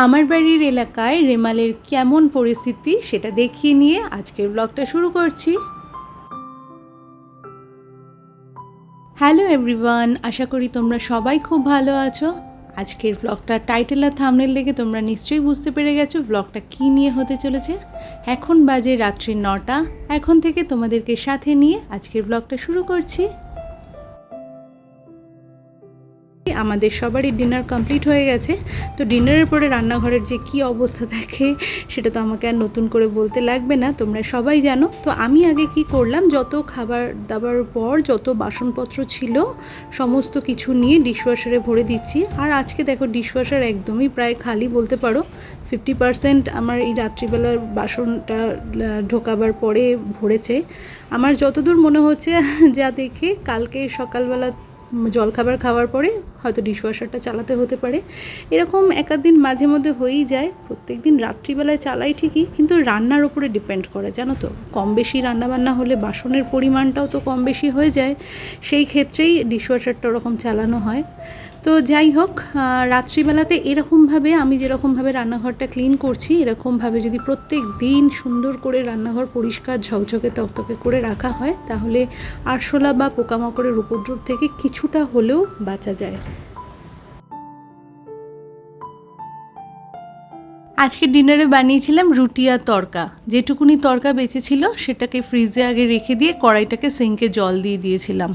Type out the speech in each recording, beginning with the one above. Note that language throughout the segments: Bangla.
আমার বাড়ির এলাকায় রেমালের কেমন পরিস্থিতি সেটা দেখিয়ে নিয়ে আজকের ব্লগটা শুরু করছি। হ্যালো এভরিওয়ান, আশা করি তোমরা সবাই খুব ভালো আছো। আজকের ব্লগটা টাইটেল আর থাম্বনেল দেখে তোমরা নিশ্চয়ই বুঝতে পেরে গেছো ব্লগটা কী নিয়ে হতে চলেছে। এখন বাজে রাত্রি 9টা। এখন থেকে তোমাদেরকে সাথে নিয়ে আজকের ব্লগটা শুরু করছি। আমাদের সবারই ডিনার কমপ্লিট হয়ে গেছে। তো ডিনারের পরে রান্নাঘরের যে কি অবস্থা থাকে সেটা তো আমাকে আর নতুন করে বলতে লাগবে না, তোমরা সবাই জানো। তো আমি আগে কি করলাম, যত খাবার দাবার পর যত বাসনপত্র ছিল সমস্ত কিছু নিয়ে ডিশওয়াশারে ভরে দিচ্ছি। আর আজকে দেখো ডিশওয়াশার একদমই প্রায় খালি বলতে পারো। 50% আমার এই রাত্রিবেলার বাসনটা ঢোকাবার পরে ভরেছে। আমার যতদূর মনে হচ্ছে যা দেখে কালকে সকালবেলা জলখাবার খাওয়ার পরে হয়তো ডিশওয়াশারটা চালাতে হতে পারে। এরকম একাদিন মাঝে মধ্যে হয়েই যায়। প্রত্যেক দিন রাত্রিবেলায় চালাই ঠিকই, কিন্তু রান্নার উপরে ডিপেন্ড করে, জানো তো। কম বেশি রান্নাবান্না হলে বাসনের পরিমাণটাও তো কম বেশি হয়ে যায়, সেই ক্ষেত্রেই ডিশওয়াশারটা ওরকম চালানো হয়। তো যাই হোক, রাত্রিবেলাতে এরকমভাবে আমি যেরকমভাবে রান্নাঘরটা ক্লিন করছি, এরকমভাবে যদি প্রত্যেক দিন সুন্দর করে রান্নাঘর পরিষ্কার ঝকঝকে তকতকে করে রাখা হয়, তাহলে আরশোলা বা পোকামাকড়ের উপদ্রব থেকে কিছুটা হলেও বাঁচা যায়। আজকে ডিনারে বানিয়েছিলাম রুটি আর তড়কা। যেটুকুনি তড়কা বেঁচেছিল সেটাকে ফ্রিজে আগে রেখে দিয়ে কড়াইটাকে সিঙ্কে জল দিয়ে দিয়েছিলাম।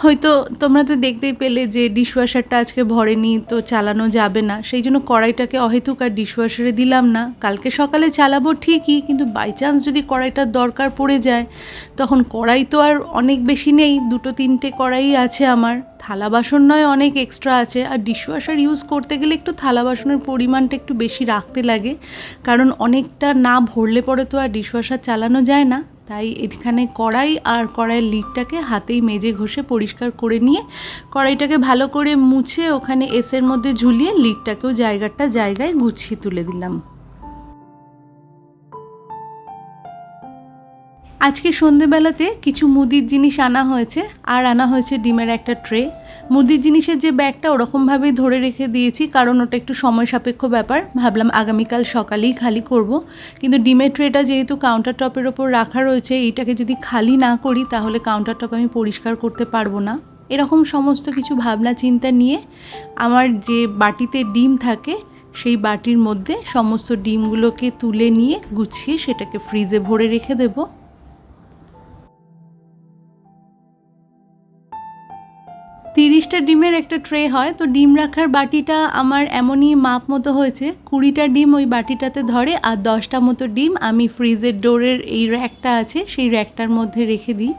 হয়তো তোমরা তো দেখতেই পেলে যে ডিশওয়াশারটা আজকে ভরেনি, তো চালানো যাবে না, সেই জন্য কড়াইটাকে অহেতুক আর ডিশওয়াশারে দিলাম না। কালকে সকালে চালাবো ঠিকই, কিন্তু বাই চান্স যদি কড়াইটার দরকার পড়ে যায়, তখন কড়াই তো আর অনেক বেশি নেই, 2-3টে কড়াই আছে আমার। থালা বাসন নয় অনেক এক্সট্রা আছে। আর ডিশওয়াশার ইউজ করতে গেলে একটু থালা বাসনের পরিমাণটা একটু বেশি রাখতে লাগে, কারণ অনেকটা না ভরলে পরে তো আর ডিশওয়াশার চালানো যায় না। তাই এখানে কড়াই আর কড়াইয়ের লিডটাকে হাতেই মেজে ঘষে পরিষ্কার করে নিয়ে কড়াইটাকে ভালো করে মুছে ওখানে এসের মধ্যে ঝুলিয়ে লিডটাকেও জায়গায় গুছিয়ে তুলে দিলাম। আজকে সন্ধেবেলাতে কিছু মুদির জিনিস আনা হয়েছে, আর আনা হয়েছে ডিমের একটা ট্রে। মুদির জিনিসের যে ব্যাগটা ওরকমভাবেই ধরে রেখে দিয়েছি, কারণ ওটা একটু সময় সাপেক্ষ ব্যাপার। ভাবলাম আগামীকাল সকালেই খালি করব, কিন্তু ডিমের ট্রেটা যেহেতু কাউন্টার টপের ওপর রাখা রয়েছে, এইটাকে যদি খালি না করি তাহলে কাউন্টার টপ আমি পরিষ্কার করতে পারবো না। এরকম সমস্ত কিছু ভাবনা চিন্তা নিয়ে আমার যে বাটিতে ডিম থাকে সেই বাটির মধ্যে সমস্ত ডিমগুলোকে তুলে নিয়ে গুছিয়ে সেটাকে ফ্রিজে ভরে রেখে দেবো। 30টা ডিমের একটা ট্রে হয়, তো ডিম রাখার বাটিটা আমার এমনই মাপ মতো হয়েছে। 20টা ডিম ওই বাটিটাতে ধরে, আর 10টা মতো ডিম আমি ফ্রিজের ডোরের এই র্যাকটা আছে সেই র্যাকটার মধ্যে রেখে দিই।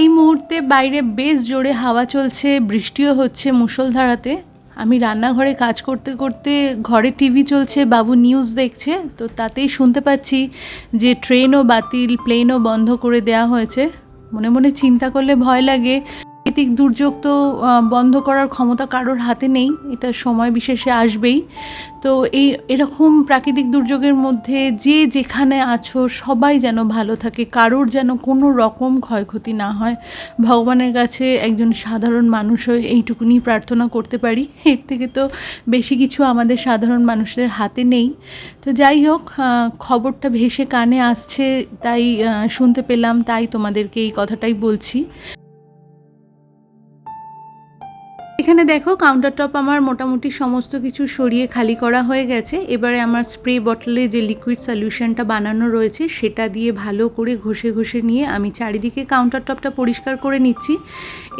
এই মুহূর্তে বাইরে বেশ জোরে হাওয়া চলছে, বৃষ্টিও হচ্ছে মুষলধারাতে। আমি রান্নাঘরে কাজ করতে করতে ঘরে টিভি চলছে, বাবু নিউজ দেখছে, তো তাতেই শুনতে পাচ্ছি যে ট্রেনও বাতিল, প্লেনও বন্ধ করে দেওয়া হয়েছে। মনে মনে চিন্তা করলে ভয় লাগে। প্রাকৃতিক দুর্যোগ তো বন্ধ করার ক্ষমতা কারোর হাতে নেই, এটা সময় বিশেষে আসবেই। তো এরকম প্রাকৃতিক দুর্যোগের মধ্যে যে যেখানে আছো সবাই যেন ভালো থাকে, কারোর যেন কোনো রকম ক্ষয়ক্ষতি না হয়। ভগবানের কাছে একজন সাধারণ মানুষ হয়ে এইটুকুনি প্রার্থনা করতে পারি, এর থেকে তো বেশি কিছু আমাদের সাধারণ মানুষদের হাতে নেই। তো যাই হোক, খবরটা ভেসে কানে আসছে, তাই শুনতে পেলাম, তাই তোমাদেরকে এই কথাটাই বলছি। এখানে দেখো কাউন্টার টপ আমার মোটামুটি সমস্ত কিছু সরিয়ে খালি করা হয়ে গেছে। এবারে আমার স্প্রে বটলে যে লিকুইড সলিউশনটা বানানো রয়েছে সেটা দিয়ে ভালো করে ঘষে নিয়ে আমি চারিদিকে কাউন্টার টপটা পরিষ্কার করে নিচ্ছি।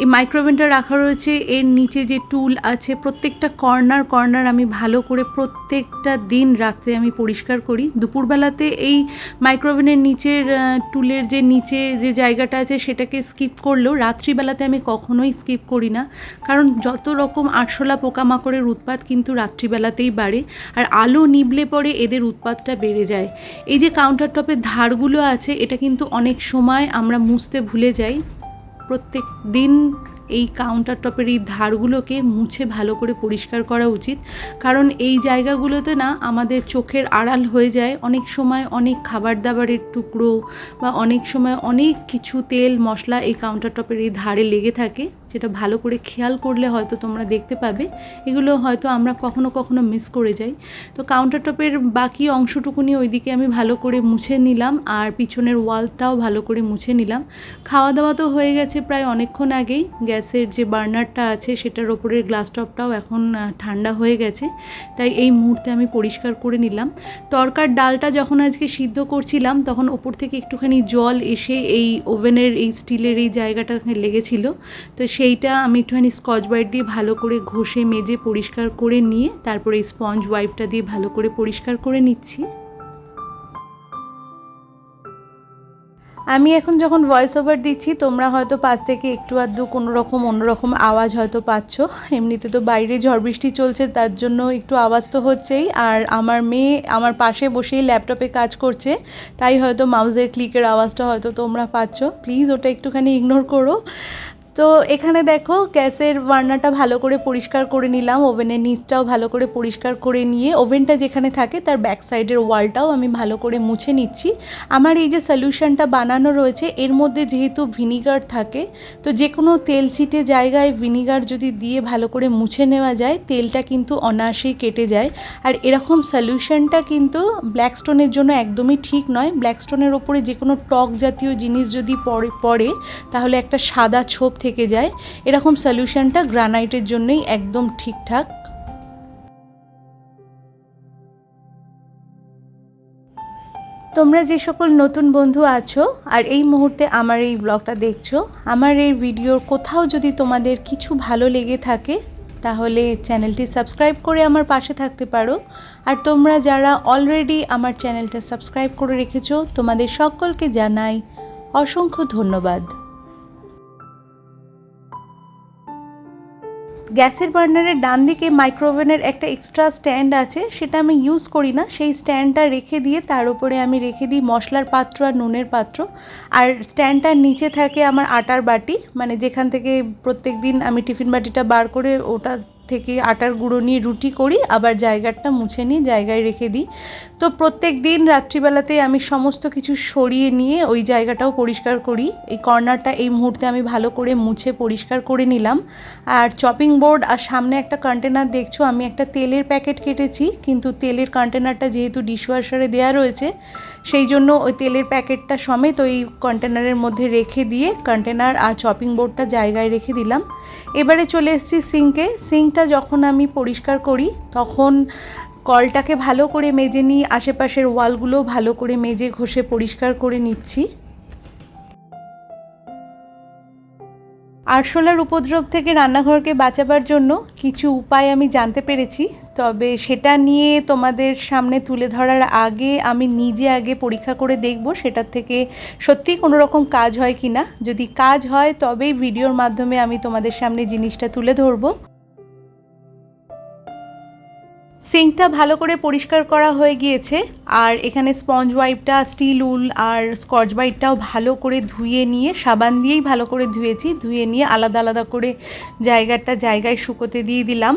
এই মাইক্রোওভেনটা রাখা রয়েছে, এর নিচে যে টুল আছে প্রত্যেকটা কর্নার আমি ভালো করে প্রত্যেকটা দিন রাত্রে আমি পরিষ্কার করি। দুপুরবেলাতে এই মাইক্রোওভেনের নিচের টুলের যে নিচে যে জায়গাটা আছে সেটাকে স্কিপ করলেও রাত্রিবেলাতে আমি কখনোই স্কিপ করি না, কারণ যত রকম আরশোলা পোকামাকড়ের উৎপাত কিন্তু রাত্রিবেলাতেই বাড়ে, আর আলো নিভলে পরে এদের উৎপাতটা বেড়ে যায়। এই যে কাউন্টার টপের ধারগুলো আছে এটা কিন্তু অনেক সময় আমরা মুছতে ভুলে যাই। প্রত্যেক দিন এই কাউন্টার টপের এই ধারগুলোকে মুছে ভালো করে পরিষ্কার করা উচিত, কারণ এই জায়গাগুলোতে না আমাদের চোখের আড়াল হয়ে যায়। অনেক সময় অনেক খাবার দাবারের টুকরো বা অনেক সময় অনেক কিছু তেল মশলা এই কাউন্টার টপের এই ধারে লেগে থাকে, যেটা ভালো করে খেয়াল করলে হয়তো তোমরা দেখতে পাবে। এগুলো হয়তো আমরা কখনো কখনো মিস করে যাই। তো কাউন্টার টপের বাকি অংশটুকুনি ওইদিকে আমি ভালো করে মুছে নিলাম, আর পিছনের ওয়ালটাও ভালো করে মুছে নিলাম। খাওয়া দাওয়া তো হয়ে গেছে প্রায় অনেকক্ষণ আগেই। গ্যাসের যে বার্নারটা আছে সেটার ওপরের গ্লাস টপটাও এখন ঠান্ডা হয়ে গেছে, তাই এই মুহূর্তে আমি পরিষ্কার করে নিলাম। তরকার ডালটা যখন আজকে সিদ্ধ করছিলাম তখন ওপর থেকে একটুখানি জল এসে এই ওভেনের এই স্টিলের এই জায়গাটা লেগেছিল। তো সেইটা আমি একটুখানি স্কচ ব্রাইট দিয়ে ভালো করে ঘষে মেজে পরিষ্কার করে নিয়ে তারপরে এই স্পঞ্জ ওয়াইপটা দিয়ে ভালো করে পরিষ্কার করে নিচ্ছি। আমি এখন যখন ভয়েস ওভার দিচ্ছি তোমরা হয়তো পাশ থেকে একটু আধটু কোনো রকম অন্যরকম আওয়াজ হয়তো পাচ্ছ। এমনিতে তো বাইরে ঝড় বৃষ্টি চলছে, তার জন্য একটু আওয়াজ তো হচ্ছেই। আর আমার মেয়ে আমার পাশে বসেই ল্যাপটপে কাজ করছে, তাই হয়তো মাউসের ক্লিকের আওয়াজটা হয়তো তোমরা পাচ্ছ। প্লিজ ওটা একটুখানি ইগনোর করো। তো এখানে দেখো গ্যাসের বার্নারটা ভালো করে পরিষ্কার করে নিলাম, ওভেনের নিচটাও ভালো করে পরিষ্কার করে নিয়ে ওভেনটা যেখানে থাকে তার ব্যাক সাইডের ওয়ালটাও আমি ভালো করে মুছে নিচ্ছি। আমার এই যে সলিউশনটা বানানো রয়েছে এর মধ্যে যেহেতু ভিনিগার থাকে, তো যে কোনো তেল চিটে জায়গায় ভিনিগার যদি দিয়ে ভালো করে মুছে নেওয়া যায় তেলটা কিন্তু অনায়াসেই কেটে যায়। আর এরকম সলিউশনটা কিন্তু ব্ল্যাকস্টোনের জন্য একদমই ঠিক নয়। ব্ল্যাকস্টোনের ওপরে যে কোনো টক জাতীয় জিনিস যদি পড়ে তাহলে একটা সাদা ছোপ থেকে যায়। এরকম সলিউশনটা গ্রানাইটের জন্যই একদম ঠিকঠাক। তোমরা যে সকল নতুন বন্ধু আছো আর এই মুহূর্তে আমার এই ব্লগটা দেখছো, আমার এই ভিডিওর কোথাও যদি তোমাদের কিছু ভালো লেগে থাকে তাহলে চ্যানেলটি সাবস্ক্রাইব করে আমার পাশে থাকতে পারো। আর তোমরা যারা অলরেডি আমার চ্যানেলটা সাবস্ক্রাইব করে রেখেছো তোমাদের সকলকে জানাই অসংখ্য ধন্যবাদ। গ্যাসের বার্নারের ডান দিকে মাইক্রোওভেনের একটা এক্সট্রা স্ট্যান্ড আছে, সেটা আমি ইউজ করি না। সেই স্ট্যান্ডটা রেখে দিয়ে তার উপরে আমি রেখে দিই মশলার পাত্র আর নুনের পাত্র। আর স্ট্যান্ডটার নিচে থাকে আমার আটার বাটি, মানে যেখান থেকে প্রত্যেক দিন আমি টিফিন বাটিটা বার করে ওটা থেকে আটার গুঁড়ো নিয়ে রুটি করি, আবার জায়গাটা মুছে নিয়ে জায়গায় রেখে দিই। তো প্রত্যেক দিন রাত্রিবেলাতে আমি সমস্ত কিছু সরিয়ে নিয়ে ওই জায়গাটাও পরিষ্কার করি। এই কর্নারটা এই মুহূর্তে আমি ভালো করে মুছে পরিষ্কার করে নিলাম। আর চপিং বোর্ড আর সামনে একটা কন্টেনার দেখছো, আমি একটা তেলের প্যাকেট কেটেছি, কিন্তু তেলের কন্টেনারটা যেহেতু ডিশওয়াশারে দেওয়া রয়েছে সেই জন্য ওই তেলের প্যাকেটটা সমেত ওই কন্টেনারের মধ্যে রেখে দিয়ে কন্টেনার আর চপিং বোর্ডটা জায়গায় রেখে দিলাম। এবারে চলে এসেছি সিঙ্কে। সিঙ্কটা যখন আমি পরিষ্কার করি তখন কলটাকে ভালো করে মেজে নিই, আশেপাশের ওয়ালগুলো ভালো করে মেজে ঘষে পরিষ্কার করে নিচ্ছি। আরশোলার উপদ্রব থেকে রান্নাঘরকে বাঁচাবার জন্য কিছু উপায় আমি জানতে পেরেছি, তবে সেটা নিয়ে তোমাদের সামনে তুলে ধরার আগে আমি নিজে আগে পরীক্ষা করে দেখব সেটার থেকে সত্যি কোনো রকম কাজ হয় কি না। যদি কাজ হয় তবেই ভিডিওর মাধ্যমে আমি তোমাদের সামনে জিনিসটা তুলে ধরবো। সিঙ্কটা ভালো করে পরিষ্কার করা হয়ে গিয়েছে, আর এখানে স্পঞ্জ ওয়াইপটা, স্টিল উল আর স্কচ ব্রাইটটাও ভালো করে ধুয়ে নিয়ে সাবান দিয়েই ভালো করে ধুয়েছি। ধুয়ে নিয়ে আলাদা আলাদা করে জায়গায় শুকোতে দিয়ে দিলাম।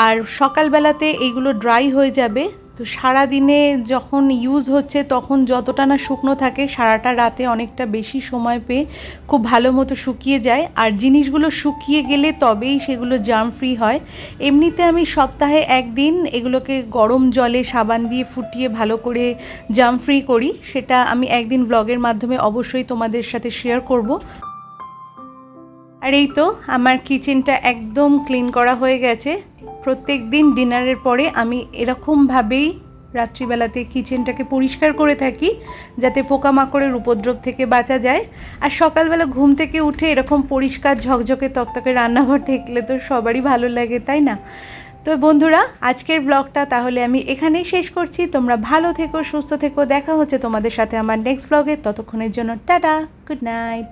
আর সকালবেলাতে এইগুলো ড্রাই হয়ে যাবে। তো সারা দিনে যখন ইউজ হচ্ছে তখন যতটা না শুকনো থাকে সারাটা রাতে অনেকটা বেশি সময় পেয়ে খুব ভালো মতো শুকিয়ে যায়। আর জিনিসগুলো শুকিয়ে গেলে তবেই সেগুলো জার্ম ফ্রি হয়। এমনিতে আমি সপ্তাহে একদিন এগুলোকে গরম জলে সাবান দিয়ে ফুটিয়ে ভালো করে জার্ম ফ্রি করি, সেটা আমি একদিন ব্লগের মাধ্যমে অবশ্যই তোমাদের সাথে শেয়ার করব। আর এই তো আমার কিচেনটা একদম ক্লিন করা হয়ে গেছে। প্রত্যেক দিন ডিনারের পরে আমি এরকমভাবেই রাত্রিবেলাতে কিচেনটাকে পরিষ্কার করে থাকি যাতে পোকামাকড়ের উপদ্রব থেকে বাঁচা যায়। আর সকালবেলা ঘুম থেকে উঠে এরকম পরিষ্কার ঝকঝকে তকতকে রান্নাঘর দেখলে তো সবারই ভালো লাগে, তাই না? তো বন্ধুরা, আজকের ব্লগটা তাহলে আমি এখানেই শেষ করছি। তোমরা ভালো থেকো, সুস্থ থেকো। দেখা হচ্ছে তোমাদের সাথে আমার নেক্সট ব্লগে। ততক্ষণের জন্য টাটা, গুড নাইট।